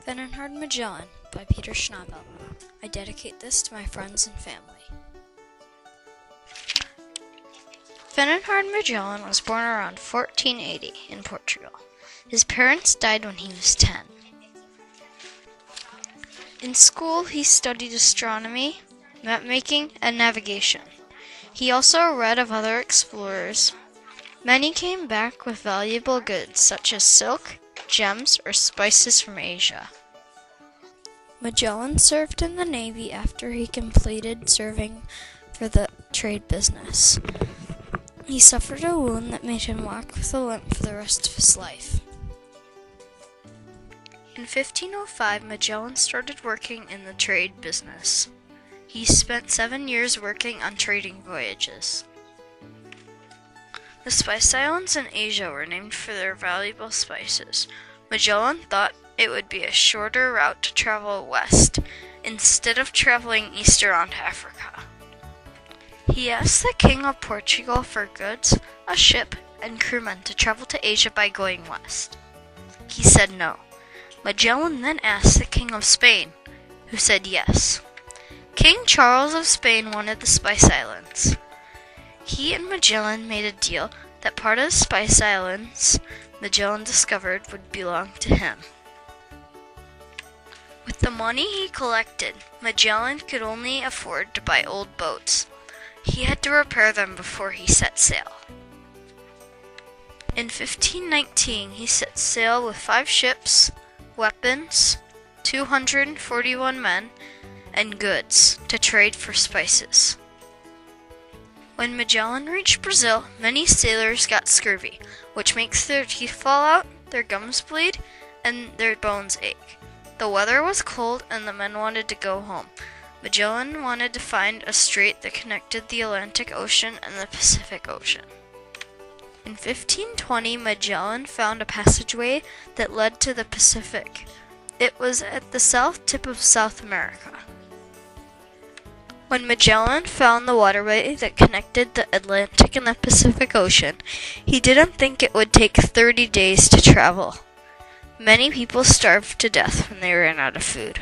Bernhard Magellan by Peter Schnaubelt. I dedicate this to my friends and family. Bernhard Magellan was born around 1480 in Portugal. His parents died when he was 10. In school, he studied astronomy, map-making, and navigation. He also read of other explorers. Many came back with valuable goods such as silk, gems, or spices from Asia. Magellan served in the Navy after he completed serving for the trade business. He suffered a wound that made him walk with a limp for the rest of his life. In 1505, Magellan started working in the trade business. He spent 7 years working on trading voyages. The spice islands in Asia were named for their valuable spices. Magellan thought it would be a shorter route to travel west, instead of traveling east around Africa. He asked the King of Portugal for goods, a ship, and crewmen to travel to Asia by going west. He said no. Magellan then asked the King of Spain, who said yes. King Charles of Spain wanted the Spice Islands. He and Magellan made a deal that part of the Spice Islands Magellan discovered would belong to him. With the money he collected, Magellan could only afford to buy old boats. He had to repair them before he set sail. In 1519, he set sail with 5 ships, weapons, 241 men, and goods to trade for spices. When Magellan reached Brazil, many sailors got scurvy, which makes their teeth fall out, their gums bleed, and their bones ache. The weather was cold and the men wanted to go home. Magellan wanted to find a strait that connected the Atlantic Ocean and the Pacific Ocean. In 1520, Magellan found a passageway that led to the Pacific. It was at the south tip of South America. When Magellan found the waterway that connected the Atlantic and the Pacific Ocean, he didn't think it would take 30 days to travel. Many people starved to death when they ran out of food.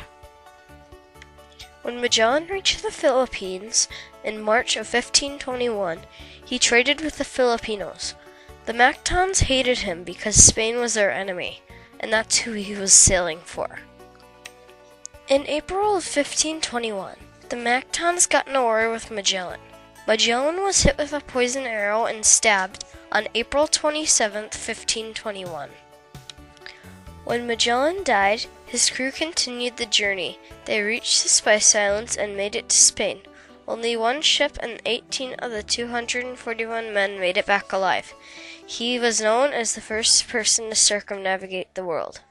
When Magellan reached the Philippines in March of 1521, he traded with the Filipinos. The Mactons hated him because Spain was their enemy, and that's who he was sailing for. In April of 1521, the Mactons got in a war with Magellan. Magellan was hit with a poisoned arrow and stabbed on April 27, 1521. When Magellan died, his crew continued the journey. They reached the Spice Islands and made it to Spain. Only 1 ship and 18 of the 241 men made it back alive. He was known as the first person to circumnavigate the world.